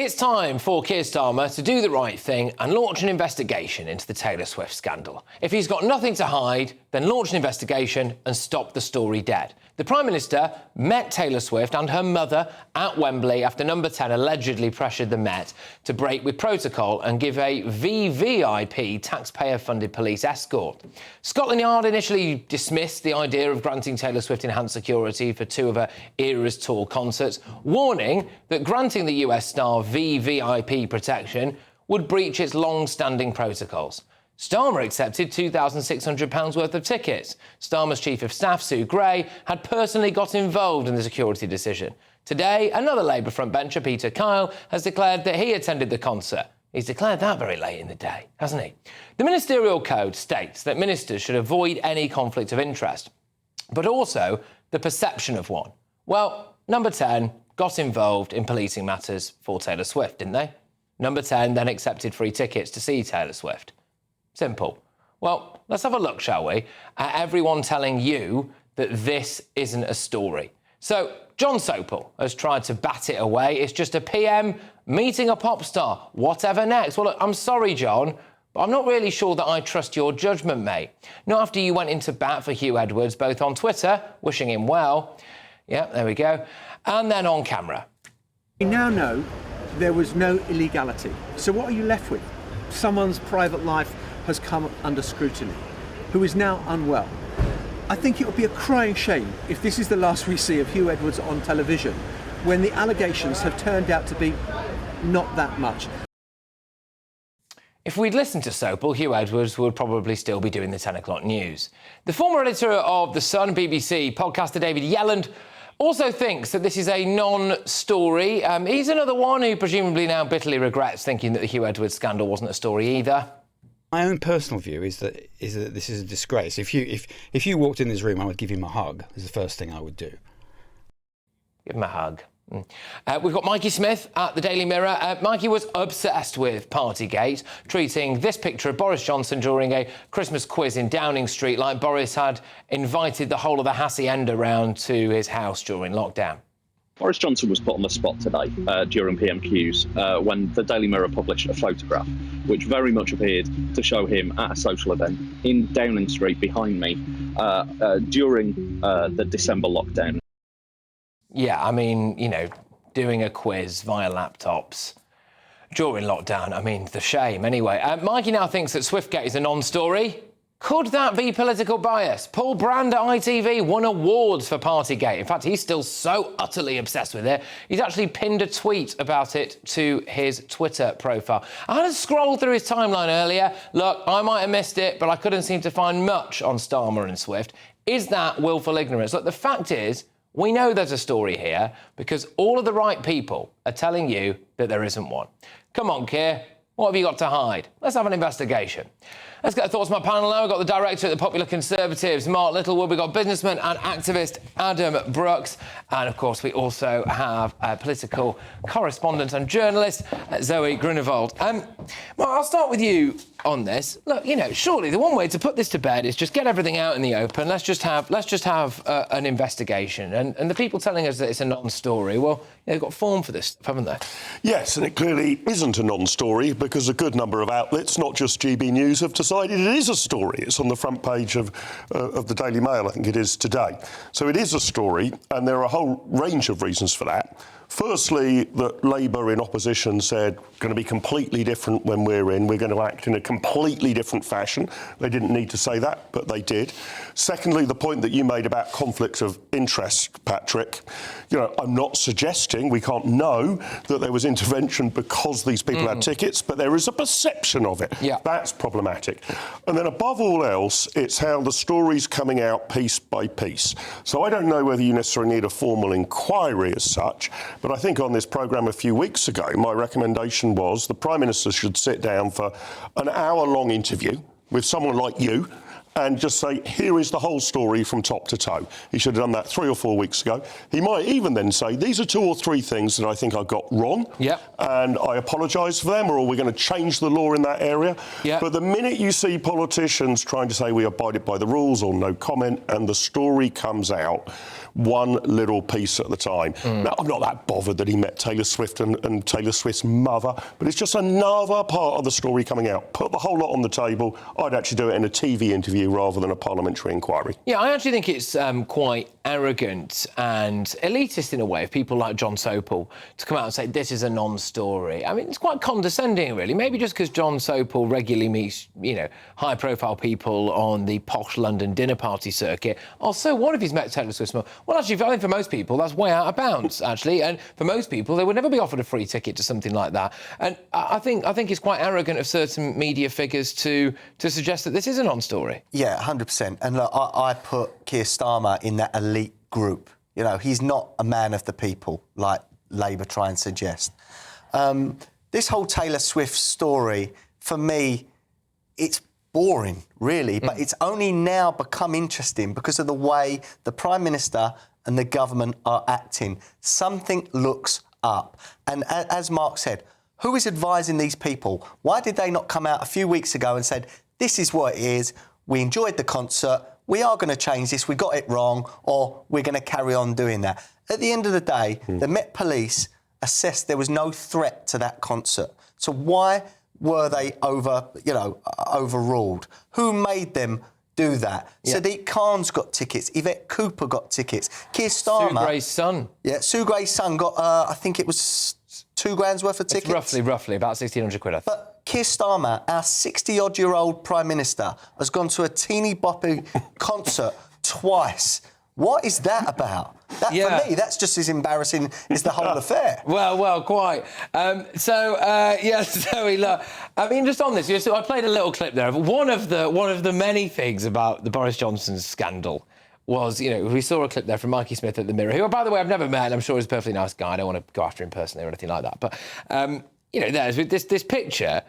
It's time for Keir Starmer to do the right thing and launch an investigation into the Taylor Swift scandal. If he's got nothing to hide, then launch an investigation and stop the story dead. The Prime Minister met Taylor Swift and her mother at Wembley after Number 10 allegedly pressured the Met to break with protocol and give a VVIP taxpayer-funded police escort. Scotland Yard initially dismissed the idea of granting Taylor Swift enhanced security for two of her Eras tour concerts, warning that granting the US star VVIP protection would breach its long-standing protocols. Starmer accepted £2,600 worth of tickets. Starmer's Chief of Staff, Sue Gray, had personally got involved in the security decision. Today, another Labour frontbencher, Peter Kyle, has declared that he attended the concert. He's declared that very late in the day, hasn't he? The Ministerial Code states that ministers should avoid any conflict of interest, but also the perception of one. Well, Number 10 got involved in policing matters for Taylor Swift, didn't they? Number 10 then accepted free tickets to see Taylor Swift. Simple. Well, let's have a look, shall we, at everyone telling you that this isn't a story. So, John Sopel has tried to bat it away. It's just a PM meeting a pop star. Whatever next? Well, look, I'm sorry, John, but I'm not really sure that I trust your judgment, mate. Not after you went into bat for Hugh Edwards, both on Twitter, wishing him well. Yeah, there we go. And then on camera. We now know there was no illegality. So what are you left with? Someone's private life has come under scrutiny, who is now unwell. I think it would be a crying shame if this is the last we see of Hugh Edwards on television, when the allegations have turned out to be not that much. If we'd listened to Sopel, Hugh Edwards would probably still be doing the 10 o'clock news. The former editor of The Sun, BBC, podcaster David Yelland also thinks that this is a non-story. He's another one who presumably now bitterly regrets thinking that the Hugh Edwards scandal wasn't a story either. My own personal view is that this is a disgrace. If you walked in this room, I would give him a hug. Is the first thing I would do. Give him a hug. We've got Mikey Smith at the Daily Mirror. Mikey was obsessed with Partygate, treating this picture of Boris Johnson during a Christmas quiz in Downing Street like Boris had invited the whole of the hacienda round to his house during lockdown. Boris Johnson was put on the spot today during PMQs when the Daily Mirror published a photograph which very much appeared to show him at a social event in Downing Street behind me during the December lockdown. Yeah, I mean, you know, doing a quiz via laptops during lockdown, I mean, the shame. Anyway, Mikey now thinks that Swiftgate is a non-story. Could that be political bias? Paul Brand at ITV won awards for Partygate. In fact, he's still so utterly obsessed with it, he's actually pinned a tweet about it to his Twitter profile. I had to scroll through his timeline earlier. Look, I might have missed it, but I couldn't seem to find much on Starmer and Swift. Is that willful ignorance? Look, the fact is, we know there's a story here because all of the right people are telling you that there isn't one. Come on, Keir. What have you got to hide? Let's have an investigation. Let's get the thoughts of my panel now. We've got the director of the Popular Conservatives, Mark Littlewood. We've got businessman and activist Adam Brooks. And, of course, we also have a political correspondent and journalist, Zoe Grunewald. Mark, I'll start with you on this. Look, you know, surely the one way to put this to bed is just get everything out in the open. Let's just have an investigation. And the people telling us that it's a non-story, well, they've got form for this stuff, haven't they? Yes, and it clearly isn't a non-story because a good number of outlets, not just GB News, have decided it is a story. It's on the front page of the Daily Mail, I think it is today. So it is a story, and there are a whole range of reasons for that. Firstly, that Labour in opposition said going to be completely different when we're in. We're going to act in a completely different fashion. They didn't need to say that, but they did. Secondly, the point that you made about conflict of interest, Patrick. You know, I'm not suggesting, we can't know that there was intervention because these people had tickets, but there is a perception of it. Yeah. That's problematic. And then above all else, it's how the story's coming out piece by piece. So I don't know whether you necessarily need a formal inquiry as such, but I think on this programme a few weeks ago, my recommendation was the Prime Minister should sit down for an hour-long interview with someone like you and just say, here is the whole story from top to toe. He should have done that 3 or 4 weeks ago. He might even then say, these are 2 or 3 things that I think I got wrong, and I apologise for them, or we're going to change the law in that area. But the minute you see politicians trying to say we abided by the rules or no comment, and the story comes out, one little piece at the time. Now, I'm not that bothered that he met Taylor Swift and Taylor Swift's mother, but it's just another part of the story coming out. Put the whole lot on the table. I'd actually do it in a TV interview rather than a parliamentary inquiry. Yeah, I actually think it's quite arrogant and elitist in a way of people like John Sopel to come out and say this is a non-story. I mean, it's quite condescending, really. Maybe just because John Sopel regularly meets, you know, high-profile people on the posh London dinner party circuit. Also, what if he's met Taylor Swift's mother? Well, actually, I think for most people, that's way out of bounds, actually. And for most people, they would never be offered a free ticket to something like that. And I think it's quite arrogant of certain media figures to suggest that this is a non-story. Yeah, 100%. And look, I put Keir Starmer in that elite group. You know, he's not a man of the people, like Labour try and suggest. This whole Taylor Swift story, for me, it's boring, really, but it's only now become interesting because of the way the Prime Minister and the government are acting. Something looks up. And as Mark said, who is advising these people? Why did they not come out a few weeks ago and said, this is what it is, we enjoyed the concert, we are going to change this, we got it wrong, or we're going to carry on doing that? At the end of the day, the Met Police assessed there was no threat to that concert. So why were they overruled? Who made them do that? Yeah. Sadiq Khan's got tickets. Yvette Cooper got tickets. Keir Starmer... Sue Gray's son. Yeah, Sue Gray's son got, I think it was £2,000 worth of tickets. It's roughly, about 1,600 quid, I think. But Keir Starmer, our 60-odd-year-old Prime Minister, has gone to a teeny-boppy concert twice. What is that about? For me, that's just as embarrassing as the whole affair. Well, quite. Zoe, look, I mean, just on this, so I played a little clip there of one of the many things about the Boris Johnson scandal was, you know, we saw a clip there from Mikey Smith at the Mirror, who, by the way, I've never met. I'm sure he's a perfectly nice guy. I don't want to go after him personally or anything like that. But, you know, there's this picture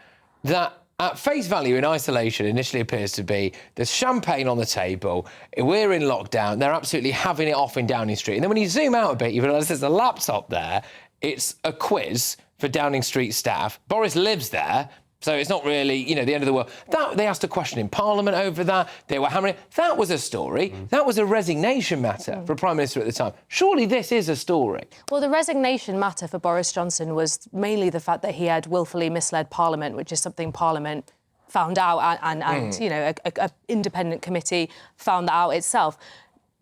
that, at face value, in isolation, initially appears to be there's champagne on the table, we're in lockdown, they're absolutely having it off in Downing Street. And then when you zoom out a bit, you realise there's a laptop there, it's a quiz for Downing Street staff. Boris lives there, so it's not really, you know, the end of the world. They asked a question in Parliament over that. They were hammering it. That was a story. That was a resignation matter for a Prime Minister at the time. Surely this is a story. Well, the resignation matter for Boris Johnson was mainly the fact that he had willfully misled Parliament, which is something Parliament found out and you know, a independent committee found that out itself.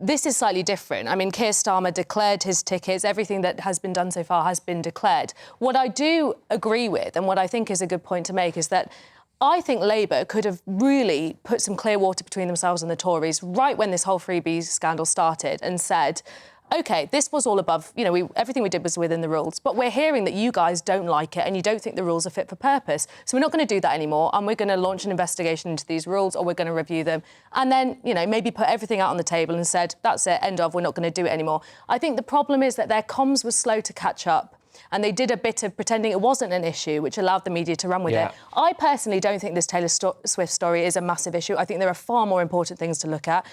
This is slightly different. I mean, Keir Starmer declared his tickets. Everything that has been done so far has been declared. What I do agree with, and what I think is a good point to make, is that I think Labour could have really put some clear water between themselves and the Tories right when this whole freebies scandal started and said, OK, this was all above, you know, everything we did was within the rules, but we're hearing that you guys don't like it and you don't think the rules are fit for purpose. So we're not going to do that anymore, and we're going to launch an investigation into these rules, or we're going to review them. And then, you know, maybe put everything out on the table and said, that's it, end of, we're not going to do it anymore. I think the problem is that their comms was slow to catch up. And they did a bit of pretending it wasn't an issue, which allowed the media to run with it. I personally don't think this Taylor Swift story is a massive issue. I think there are far more important things to look at.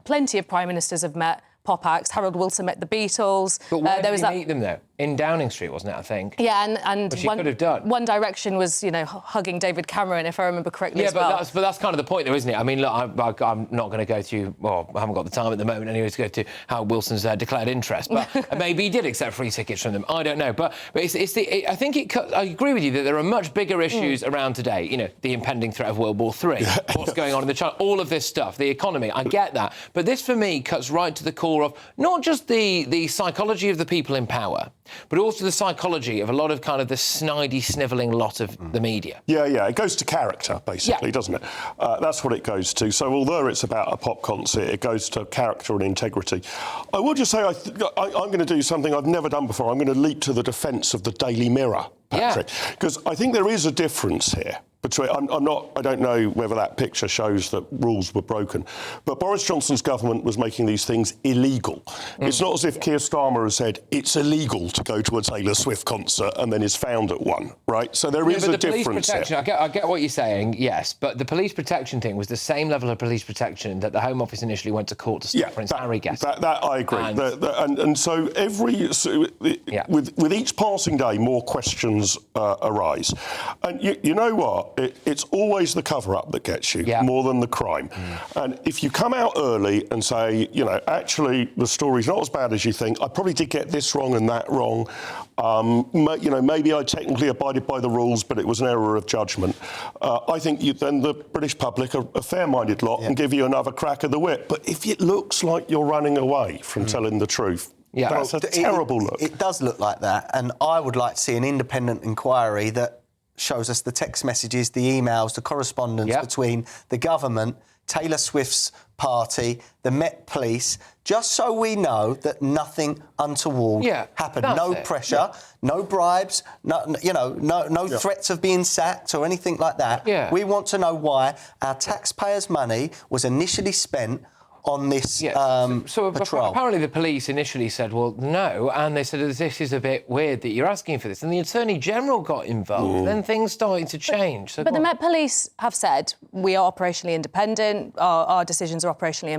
Plenty of Prime Ministers have met pop acts. Harold Wilson met the Beatles. But where did he meet them, though? In Downing Street, wasn't it, I think? Yeah, and which he could have done. One Direction was, you know, hugging David Cameron, if I remember correctly, as well. Yeah, but that's kind of the point, though, isn't it? I mean, look, I'm not going to go to... Well, I haven't got the time at the moment anyway to go to Harold Wilson's declared interest, but maybe he did accept free tickets from them. I don't know. But I think I agree with you that there are much bigger issues around today. You know, the impending threat of World War III, what's going on in the China, all of this stuff, the economy. I get that. But this, for me, cuts right to the core of not just the psychology of the people in power, but also the psychology of a lot of kind of the snidey, snivelling lot of the media. Yeah, it goes to character, basically, doesn't it? That's what it goes to. So although it's about a pop concert, it goes to character and integrity. I will just say I'm going to do something I've never done before. I'm going to leap to the defence of the Daily Mirror, Patrick, because I think there is a difference here. Between, I don't know whether that picture shows that rules were broken, but Boris Johnson's government was making these things illegal. It's not as if Keir Starmer has said it's illegal to go to a Taylor Swift concert and then is found at one, right? So there is a difference there. I get what you're saying, yes, but the police protection thing was the same level of police protection that the Home Office initially went to court to stop Prince Harry getting. That I agree. And so with each passing day, more questions arise. And you know what? it's always the cover-up that gets you, Yeah. more than the crime. And if you come out early and say, you know, actually, the story's not as bad as you think, I probably did get this wrong and that wrong, you know, maybe I technically abided by the rules, but it was an error of judgment, I think then the British public are a fair-minded lot and give you another crack of the whip. But if it looks like you're running away from telling the truth, that's a terrible look. It does look like that, and I would like to see an independent inquiry that shows us the text messages, the emails, the correspondence between the government, Taylor Swift's party, the Met Police, just so we know that nothing untoward happened. No pressure, no bribes, no threats of being sacked or anything like that. We want to know why our taxpayers' money was initially spent on this patrol. Apparently the police initially said, well, no, and they said, this is a bit weird that you're asking for this. And the Attorney General got involved. Then things started to change. But the Met Police have said, we are operationally independent, our decisions are operationally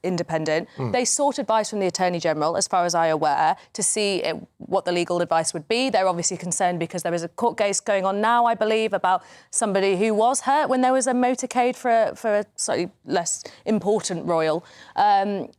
independent. They sought advice from the Attorney General, as far as I'm aware, to see what the legal advice would be. They're obviously concerned because there is a court case going on now, I believe, about somebody who was hurt when there was a motorcade for a slightly less important royal.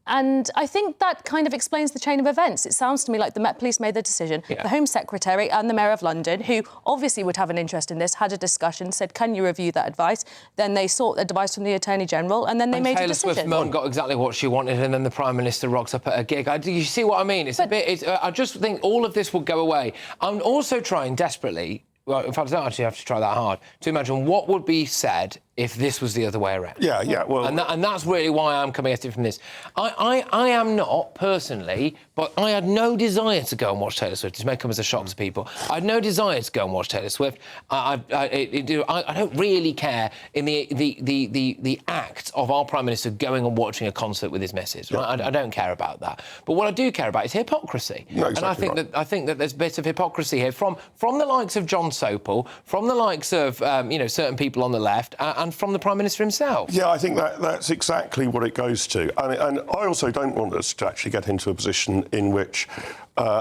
And I think that kind of explains the chain of events. It sounds to me like the Met Police made the decision. The Home Secretary and the Mayor of London, who obviously would have an interest in this, had a discussion, said, can you review that advice? Then they sought advice from the Attorney General, and then they made a decision. Taylor Swift's mum got exactly what she wanted, and then the Prime Minister rocks up at a gig. You see what I mean? I just think all of this will go away. I'm also trying desperately, well, in fact, I don't actually have to try that hard, to imagine what would be said if this was the other way around. Well... And that's really why I'm coming at it from this. I am not, personally, but I had no desire to go and watch Taylor Swift. This may come as a shock to people. I had no desire to go and watch Taylor Swift. I don't really care in the act of our Prime Minister going and watching a concert with his missus. Right? I don't care about that. But what I do care about is hypocrisy. Exactly, and I think that there's a bit of hypocrisy here from the likes of John Sopel, from the likes of certain people on the left, and from the Prime Minister himself. Yeah, I think that's exactly what it goes to. And I also don't want us to actually get into a position in which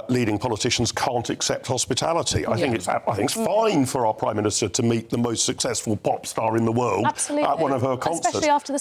leading politicians can't accept hospitality. I think it's fine for our Prime Minister to meet the most successful pop star in the world at one of her concerts. Especially after the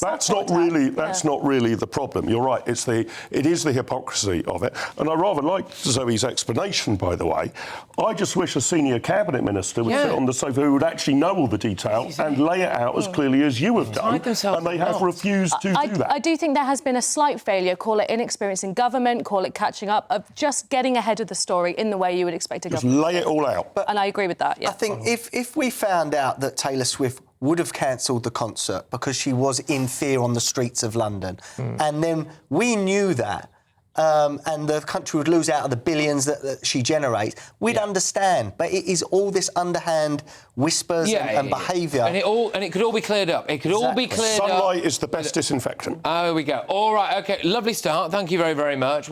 that's not really the problem. You're right. It is the hypocrisy of it. And I rather like Zoe's explanation, by the way. I just wish a senior cabinet minister would sit on the sofa who would actually know all the detail and lay it out as clearly as you have done. And they have refused to do that. I do think there has been a slight failure, call it inexperience in government, call it catching up, of just getting ahead of the story in the way you would expect a government. Just lay it all out. And I agree with that, I think if we found out that Taylor Swift would have cancelled the concert because she was in fear on the streets of London, and then we knew that, and the country would lose out of the billions that she generates, we'd understand. But it is all this underhand whispers and behaviour. And it could all be cleared up. It could all be cleared up. Sunlight is the best disinfectant. Oh, here we go. All right, OK, lovely start. Thank you very, very much.